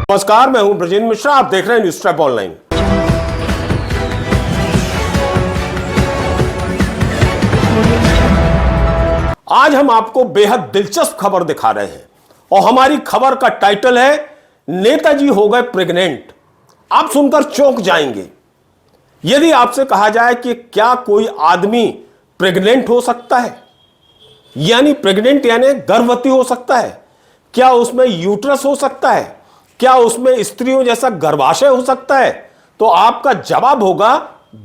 नमस्कार, मैं हूं ब्रजेंद्र मिश्रा। आप देख रहे हैं न्यूज़ ट्रैप ऑनलाइन। आज हम आपको बेहद दिलचस्प खबर दिखा रहे हैं और हमारी खबर का टाइटल है नेताजी हो गए प्रेग्नेंट। आप सुनकर चौंक जाएंगे। यदि आपसे कहा जाए कि क्या कोई आदमी प्रेग्नेंट हो सकता है, यानी प्रेग्नेंट यानी गर्भवती हो सकता है, क्या उसमें यूट्रस हो सकता है, क्या उसमें स्त्रियों जैसा गर्भाशय हो सकता है, तो आपका जवाब होगा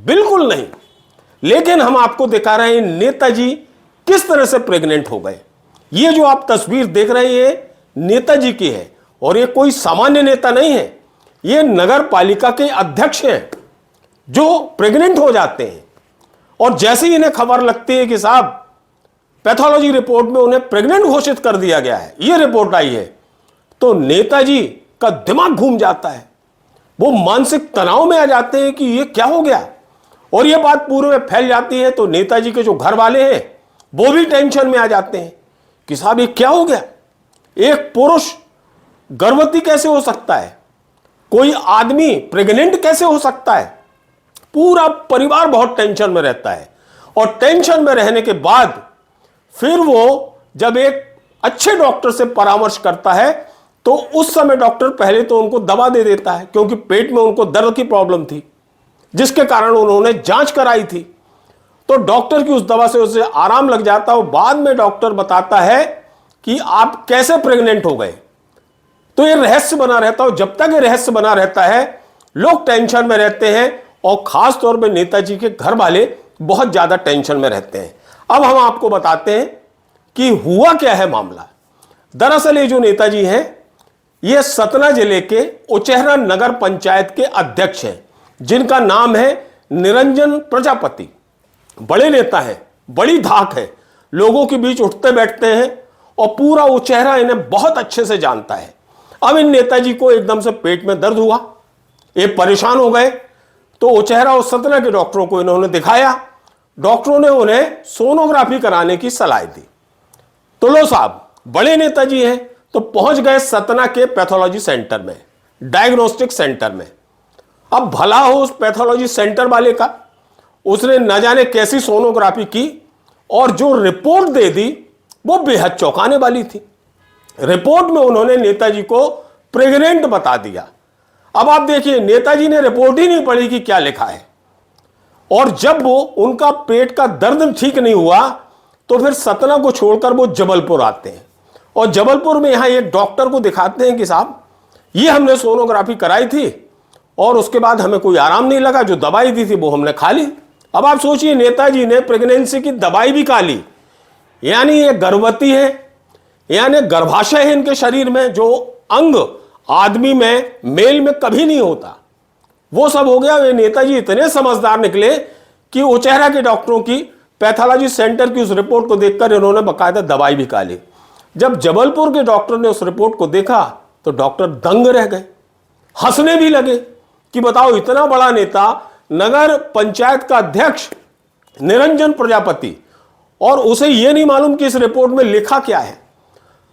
बिल्कुल नहीं। लेकिन हम आपको दिखा रहे हैं नेताजी किस तरह से प्रेग्नेंट हो गए। ये जो आप तस्वीर देख रहे हैं नेताजी की है और ये कोई सामान्य नेता नहीं है, ये नगर पालिका के अध्यक्ष हैं जो प्रेग्नेंट हो जाते हैं। और जैसे ही इन्हें खबर लगती है कि साहब पैथोलॉजी रिपोर्ट में उन्हें प्रेग्नेंट घोषित कर दिया गया है, ये रिपोर्ट आई है, तो नेताजी का दिमाग घूम जाता है। वो मानसिक तनाव में आ जाते हैं कि ये क्या हो गया। और ये बात पूरे में फैल जाती है तो नेताजी के जो घर वाले हैं वो भी टेंशन में आ जाते हैं कि साहब ये क्या हो गया। एक पुरुष गर्भवती कैसे हो सकता है, कोई आदमी प्रेग्नेंट कैसे हो सकता है। पूरा परिवार बहुत टेंशन में रहता है और टेंशन में रहने के बाद फिर वो जब एक अच्छे डॉक्टर से परामर्श करता है तो उस समय डॉक्टर पहले तो उनको दवा दे देता है, क्योंकि पेट में उनको दर्द की प्रॉब्लम थी जिसके कारण उन्होंने जांच कराई थी। तो डॉक्टर की उस दवा से उसे आराम लग जाता है और बाद में डॉक्टर बताता है कि आप कैसे प्रेग्नेंट हो गए। तो ये रहस्य बना रहता है। जब तक ये रहस्य बना रहता है लोग टेंशन में रहते हैं और खास तौर पे नेताजी के घर वाले बहुत ज्यादा टेंशन में रहते हैं। अब हम आपको बताते हैं कि हुआ क्या है मामला। दरअसल ये जो नेताजी हैं ये सतना जिले के उचेहरा नगर पंचायत के अध्यक्ष हैं, जिनका नाम है निरंजन प्रजापति। बड़े नेता हैं, बड़ी धाक है, लोगों के बीच उठते बैठते हैं और पूरा उचेहरा इन्हें बहुत अच्छे से जानता है। अब इन नेताजी को एकदम से पेट में दर्द हुआ, ये परेशान हो गए। तो उचेहरा और सतना के डॉक्टरों को इन्होंने दिखाया। डॉक्टरों ने उन्हें सोनोग्राफी कराने की सलाह दी। तो लो साहब, बड़े नेताजी हैं तो पहुंच गए सतना के पैथोलॉजी सेंटर में, डायग्नोस्टिक सेंटर में। अब भला हो उस पैथोलॉजी सेंटर वाले का, उसने न जाने कैसी सोनोग्राफी की और जो रिपोर्ट दे दी वो बेहद चौंकाने वाली थी। रिपोर्ट में उन्होंने नेताजी को प्रेग्नेंट बता दिया। अब आप देखिए, नेताजी ने रिपोर्ट ही नहीं पढ़ी कि क्या लिखा है। और जब वो उनका पेट का दर्द ठीक नहीं हुआ तो फिर सतना को छोड़कर वो जबलपुर आते हैं और जबलपुर में यहां एक डॉक्टर को दिखाते हैं कि साहब ये हमने सोनोग्राफी कराई थी और उसके बाद हमें कोई आराम नहीं लगा, जो दवाई दी थी वो हमने खा ली। अब आप सोचिए, नेताजी ने प्रेगनेंसी की दवाई भी खा ली, यानी ये गर्भवती है, यानी गर्भाशय है इनके शरीर में, जो अंग आदमी में मेल में कभी नहीं होता, वो सब हो गया। ये नेताजी इतने समझदार निकले कि उचेहरा के डॉक्टरों की पैथोलॉजी सेंटर की उस रिपोर्ट को देखकर इन्होंने बाकायदा दवाई भी खा ली। जब जबलपुर के डॉक्टर ने उस रिपोर्ट को देखा तो डॉक्टर दंग रह गए, हंसने भी लगे कि बताओ, इतना बड़ा नेता, नगर पंचायत का अध्यक्ष निरंजन प्रजापति, और उसे यह नहीं मालूम कि इस रिपोर्ट में लिखा क्या है।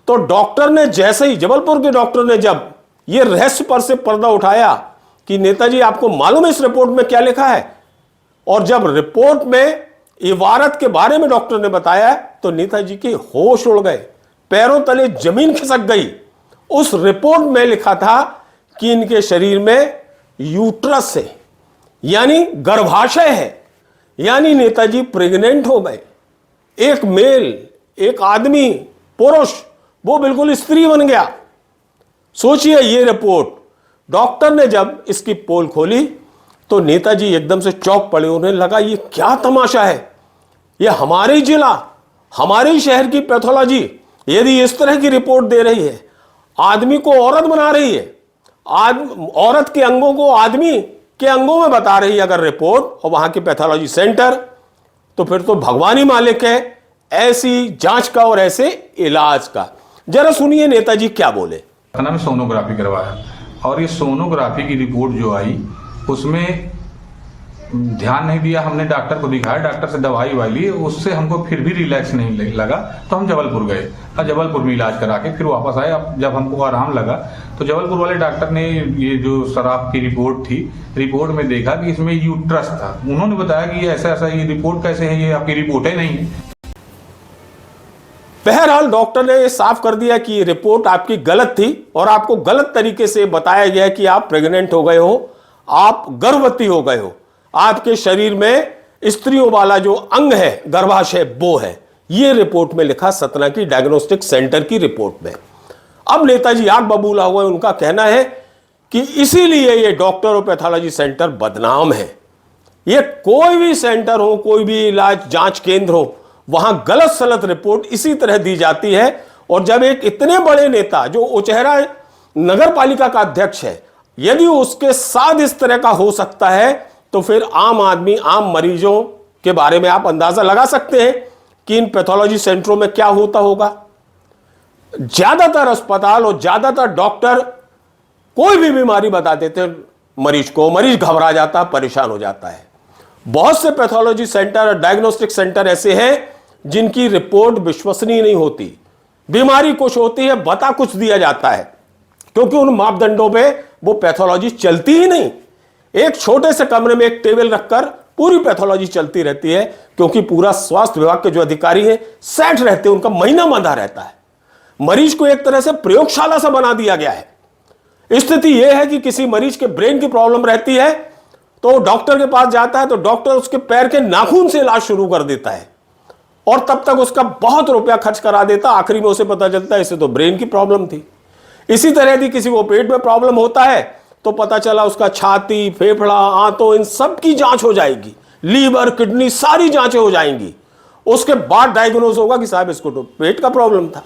तो डॉक्टर ने जैसे ही, जबलपुर के डॉक्टर ने जब यह रहस्य पर से पर्दा उठाया कि नेताजी आपको मालूम है इस रिपोर्ट में क्या लिखा है, और जब रिपोर्ट में इबारत के बारे में डॉक्टर ने बताया तो नेताजी के होश उड़ गए, पैरों तले जमीन खिसक गई। उस रिपोर्ट में लिखा था कि इनके शरीर में यूट्रस है, यानी गर्भाशय है, यानी नेताजी प्रेग्नेंट हो गए। एक मेल, एक आदमी, पुरुष, वो बिल्कुल स्त्री बन गया। सोचिए, ये रिपोर्ट डॉक्टर ने जब इसकी पोल खोली तो नेताजी एकदम से चौंक पड़े। उन्हें लगा ये क्या तमाशा है, ये हमारे जिला, हमारे शहर की पैथोलॉजी यदि इस तरह की रिपोर्ट दे रही है, आदमी को औरत बना रही है, औरत के अंगों को आदमी के अंगों में बता रही है अगर रिपोर्ट, और वहां के पैथोलॉजी सेंटर, तो फिर तो भगवान ही मालिक है ऐसी जांच का और ऐसे इलाज का। जरा सुनिए नेताजी क्या बोले। में सोनोग्राफी करवाया और ये सोनोग्राफी की रिपोर्ट जो आई उसमें ध्यान नहीं दिया। हमने डॉक्टर को दिखाया, डॉक्टर से दवाई वाई ली, उससे हमको फिर भी रिलैक्स नहीं लगा तो हम जबलपुर गए और जबलपुर में इलाज करा के फिर वापस आए। अब जब हमको आराम लगा तो जबलपुर वाले डॉक्टर ने ये जो शराब की रिपोर्ट थी, रिपोर्ट में देखा कि इसमें यूट्रस था। उन्होंने बताया कि ये ऐसा ऐसा, ये रिपोर्ट कैसे है, ये आपकी रिपोर्ट ही नहीं है। बहरहाल डॉक्टर ने साफ कर दिया कि रिपोर्ट आपकी गलत थी और आपको गलत तरीके से बताया गया कि आप प्रेग्नेंट हो गए हो, आप गर्भवती हो गए हो, आपके शरीर में स्त्रियों वाला जो अंग है गर्भाशय वो है। ये रिपोर्ट में लिखा सतना की डायग्नोस्टिक सेंटर की रिपोर्ट में। अब नेताजी आग बबूला हुआ, उनका कहना है कि इसीलिए ये डॉक्टर और पैथोलॉजी सेंटर बदनाम है। ये कोई भी सेंटर हो, कोई भी इलाज जांच केंद्र हो, वहां गलत सलत रिपोर्ट इसी तरह दी जाती है। और जब एक इतने बड़े नेता जो उचेहरा नगर पालिका का अध्यक्ष है, यदि उसके साथ इस तरह का हो सकता है, तो फिर आम आदमी, आम मरीजों के बारे में आप अंदाजा लगा सकते हैं कि इन पैथोलॉजी सेंटरों में क्या होता होगा। ज्यादातर अस्पताल और ज्यादातर डॉक्टर कोई भी बीमारी बता देते मरीज को, मरीज घबरा जाता, परेशान हो जाता है। बहुत से पैथोलॉजी सेंटर और डायग्नोस्टिक सेंटर ऐसे हैं जिनकी रिपोर्ट विश्वसनीय नहीं होती। बीमारी कुछ होती है, बता कुछ दिया जाता है, क्योंकि उन मापदंडों पे वो पैथोलॉजी चलती ही नहीं। एक छोटे से कमरे में एक टेबल रखकर पूरी पैथोलॉजी चलती रहती है, क्योंकि पूरा स्वास्थ्य विभाग के जो अधिकारी हैं सेट रहते हैं, उनका महीना बंधा रहता है। मरीज को एक तरह से प्रयोगशाला सा बना दिया गया है। स्थिति यह है कि किसी मरीज के ब्रेन की प्रॉब्लम रहती है तो डॉक्टर के पास जाता है, तो डॉक्टर उसके पैर के नाखून से इलाज शुरू कर देता है और तब तक उसका बहुत रुपया खर्च करा देता। आखिरी में उसे पता चलता है इसे तो ब्रेन की प्रॉब्लम थी। इसी तरह यदि किसी को पेट में प्रॉब्लम होता है तो पता चला उसका छाती, फेफड़ा, आंतों, इन सब की जांच हो जाएगी, लीवर, किडनी, सारी जांचें हो जाएंगी। उसके बाद डायग्नोज होगा कि साहब इसको तो पेट का प्रॉब्लम था।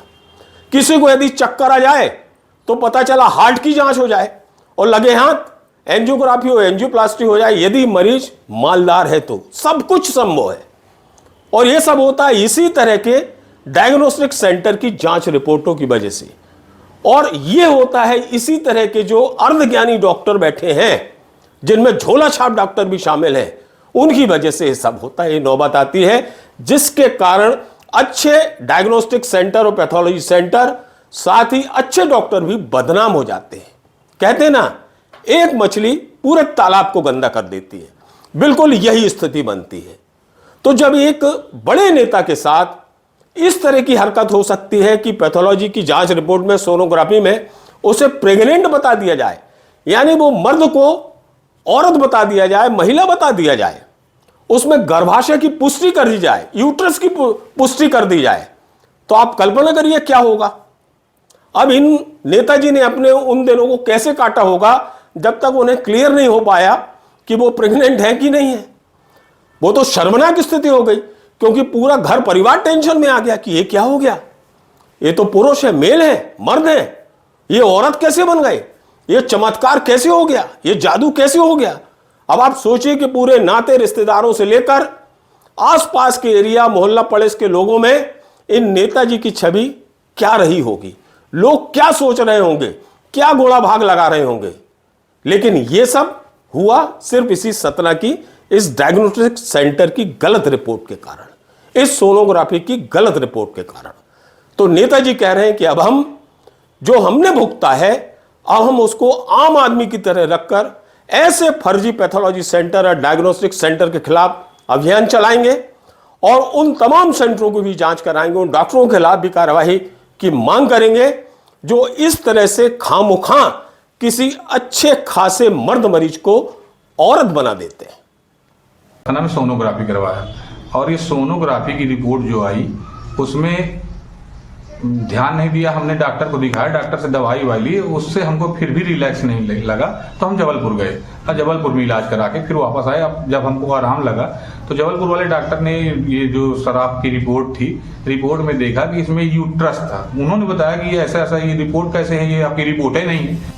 किसी को यदि चक्कर आ जाए तो पता चला हार्ट की जांच हो जाए, और लगे हाथ एंजियोग्राफी हो, एंजियोप्लास्टी हो जाए। यदि मरीज मालदार है तो सब कुछ संभव है। और यह सब होता है इसी तरह के डायग्नोस्टिक सेंटर की जांच रिपोर्टों की वजह से। और यह होता है इसी तरह के जो अर्धज्ञानी डॉक्टर बैठे हैं, जिनमें झोला छाप डॉक्टर भी शामिल हैं, उनकी वजह से यह सब होता है। ये नौबत आती है जिसके कारण अच्छे डायग्नोस्टिक सेंटर और पैथोलॉजी सेंटर, साथ ही अच्छे डॉक्टर भी बदनाम हो जाते हैं। कहते हैं ना, एक मछली पूरे तालाब को गंदा कर देती है, बिल्कुल यही स्थिति बनती है। तो जब एक बड़े नेता के साथ इस तरह की हरकत हो सकती है कि पैथोलॉजी की जांच रिपोर्ट में, सोनोग्राफी में उसे प्रेग्नेंट बता दिया जाए, यानी वो मर्द को औरत बता दिया जाए, महिला बता दिया जाए, उसमें गर्भाशय की पुष्टि कर दी जाए, यूट्रस की पुष्टि कर दी जाए, तो आप कल्पना करिए क्या होगा। अब इन नेताजी ने अपने उन दिनों को कैसे काटा होगा जब तक उन्हें क्लियर नहीं हो पाया कि वो प्रेग्नेंट है कि नहीं है। वो तो शर्मनाक स्थिति हो गई, क्योंकि पूरा घर परिवार टेंशन में आ गया कि ये क्या हो गया, ये तो पुरुष है, मेल है, मर्द है, ये औरत कैसे बन गए, ये चमत्कार कैसे हो गया, ये जादू कैसे हो गया। अब आप सोचिए कि पूरे नाते रिश्तेदारों से लेकर आसपास के एरिया, मोहल्ला पड़ोस के लोगों में इन नेताजी की छवि क्या रही होगी, लोग क्या सोच रहे होंगे, क्या गोला भाग लगा रहे होंगे। लेकिन यह सब हुआ सिर्फ इसी सतना की इस डायग्नोस्टिक सेंटर की गलत रिपोर्ट के कारण, इस सोनोग्राफी की गलत रिपोर्ट के कारण। तो नेताजी कह रहे हैं कि अब हम जो हमने भुगता है, अब हम उसको आम आदमी की तरह रखकर ऐसे फर्जी पैथोलॉजी सेंटर और डायग्नोस्टिक सेंटर के खिलाफ अभियान चलाएंगे और उन तमाम सेंटरों की भी जांच कराएंगे, उन डॉक्टरों के खिलाफ भी कार्यवाही की मांग करेंगे जो इस तरह से खामोखा किसी अच्छे खासे मर्द मरीज को औरत बना देते हैं। सतना में सोनोग्राफी करवाया और ये सोनोग्राफी की रिपोर्ट जो आई उसमें ध्यान नहीं दिया। हमने डॉक्टर को दिखाया, डॉक्टर से दवाई वाई ली, उससे हमको फिर भी रिलैक्स नहीं लगा, तो हम जबलपुर गए और जबलपुर में इलाज करा के फिर वापस आए। अब जब हमको आराम लगा तो जबलपुर वाले डॉक्टर ने ये जो शराब की रिपोर्ट थी, रिपोर्ट में देखा कि इसमें यूट्रस था। उन्होंने बताया कि ये ऐसा ऐसा, ये रिपोर्ट कैसे है, ये आपकी रिपोर्ट ही नहीं है।